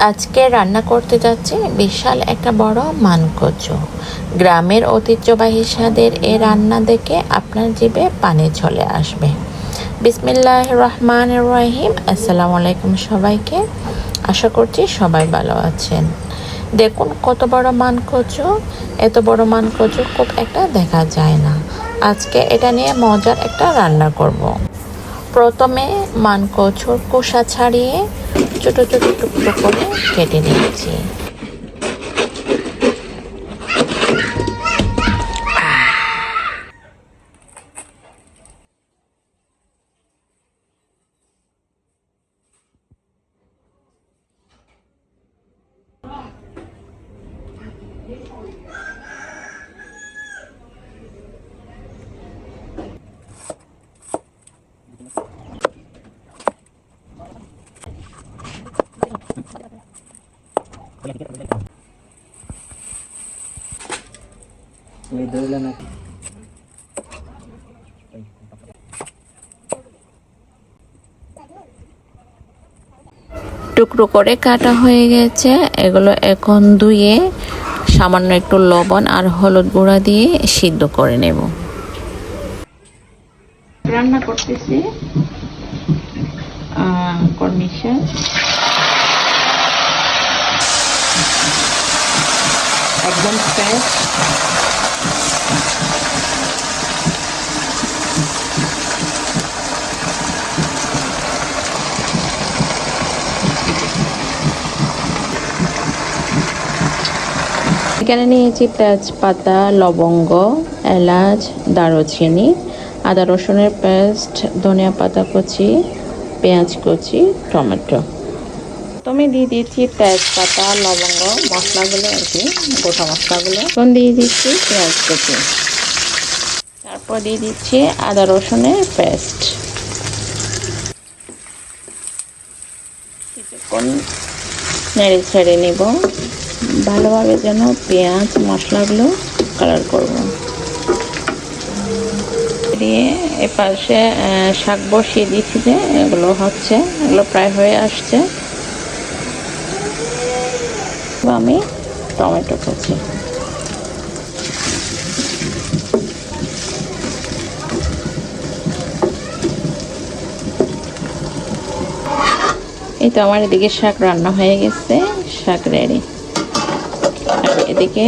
আজকে রান্না করতে যাচ্ছি বিশাল একটা বড় মানকচু। গ্রামের ঐতিহ্যবাহী স্বাদের এই রান্না দেখে আপনার জিভে পানি চলে আসবে। বিসমিল্লাহির রহমানির রহিম। আসসালামু আলাইকুম সবাইকে। আশা করছি সবাই ভালো আছেন। দেখুন কত বড় মানকচু। এত বড় মানকচু খুব একটা দেখা যায় না। আজকে এটা নিয়ে মজার একটা রান্না করব। প্রথমে মানকচুর খোসা ছাড়িয়ে ছোট ছোট টুকরো করে কেটে নিয়েছি। টুকরো করে কাটা হয়ে গেছে। এগুলো এখন ধুয়ে সামান্য একটু লবণ আর হলুদ গুঁড়া দিয়ে সিদ্ধ করে নেব। রান্না করতেছি কর্নিশ শাক, একদম ফ্রেশ। এখানে নিয়েছি তেজপাতা, লবঙ্গ, এলাচ, দারুচিনি, আদা রসুনের পেস্ট, ধনিয়া পাতা কুচি, পেঁয়াজ কুচি, টমেটো। প্রথমে দিয়ে দিচ্ছি তেজপাতা, লবঙ্গ, মশলাগুলো আর কি, গোটা মশলাগুলো। এখন দিয়ে দিচ্ছি পেঁয়াজ কুচি, তারপর দিয়ে দিচ্ছি আদা রসুনের পেস্ট। কিছুক্ষণ নেড়ে ছেড়ে নেব ভালোভাবে, যেন পেঁয়াজ মশলাগুলো কালার করব। দিয়ে এপাশে শাক বসিয়ে দিচ্ছি, যে এগুলো হচ্ছে, এগুলো প্রায় হয়ে আসছে। আমি টমেটো কুচি, এই তো আমার এদিকে শাক রান্না হয়ে গেছে, শাক রেডি। আর এদিকে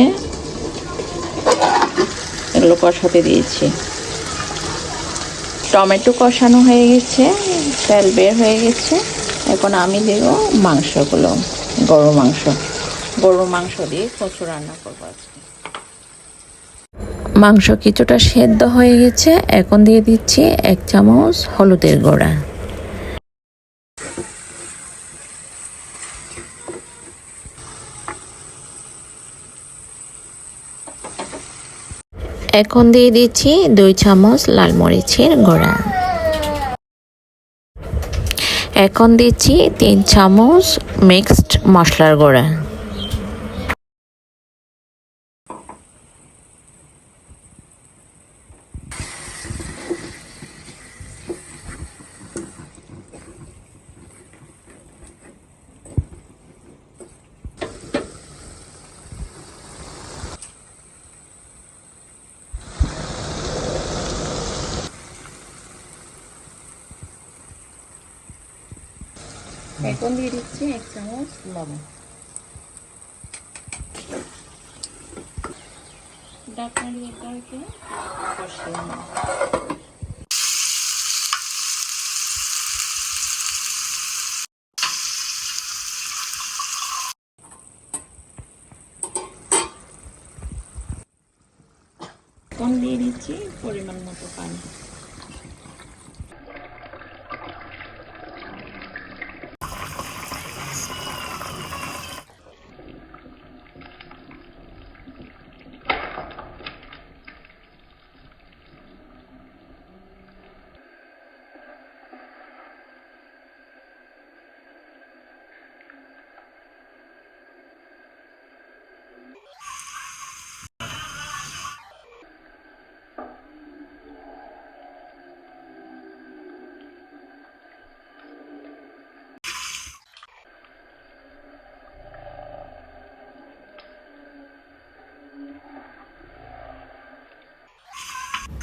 এগুলো কষাতে দিয়েছি। টমেটো কষানো হয়ে গেছে, তেল বের হয়ে গেছে। এখন আমি দেব মাংসগুলো, গরুর মাংস দিয়ে কচু রান্না করবো আজকে। মাংস কিছুটা সেদ্ধ হয়ে গেছে, এখন দিয়ে দিচ্ছি 1 চামচ হলুদের গুঁড়া। এখন দিয়ে দিচ্ছি 2 চামচ লাল মরিচের গুঁড়া। এখন দিচ্ছি 3 চামচ মিক্সড মশলার গুঁড়া। এখন দিয়ে দিচ্ছি 1 চামচ লবণ। ঢাকনা দিয়ে এটাকে কষিয়ে নেব। এখন দিয়ে দিচ্ছি পরিমাণ মতো পানি।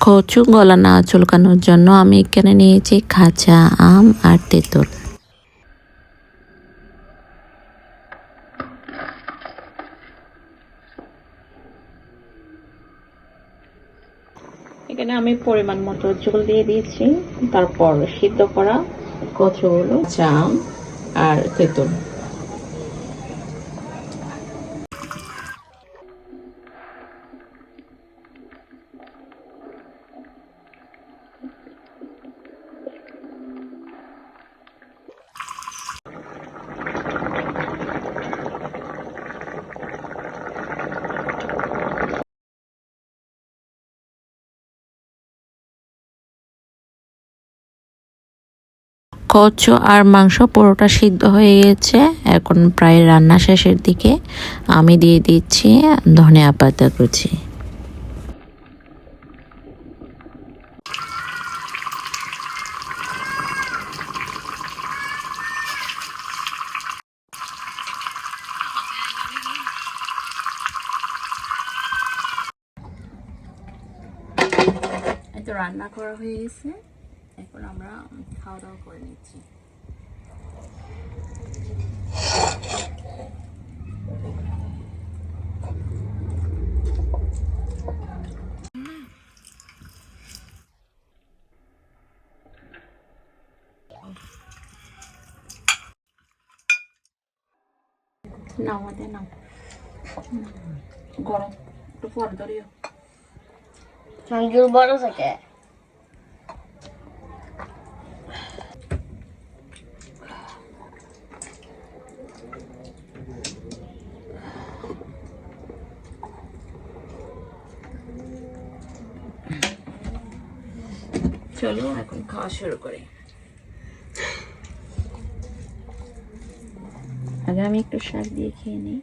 কচু গলা না চুলকানোর জন্য আমি এখানে নিয়েছি কাঁচা আম আর তেঁতুল। এখানে আমি পরিমাণ মতো জল দিয়ে দিয়েছি, তারপর সিদ্ধ করা কচুগুলো, কাঁচা আম আর তেঁতুল। কচু আর মাংস পুরোটা সিদ্ধ হয়ে গেছে, এখন প্রায় রান্না শেষের দিকে। আমি দিয়ে দিচ্ছি ধনিয়া পাতা কুচি। এই তো রান্না করা হয়ে গেছে, এখন আমরা খাওয়া দাওয়া করে নিচ্ছি। নাও আমাদের নাও, গরম একটু পরে ধরিও। বড় থাকে। চলো এখন খাওয়া শুরু করি। আগে আমি একটু শাক দিয়ে খেয়ে নিই।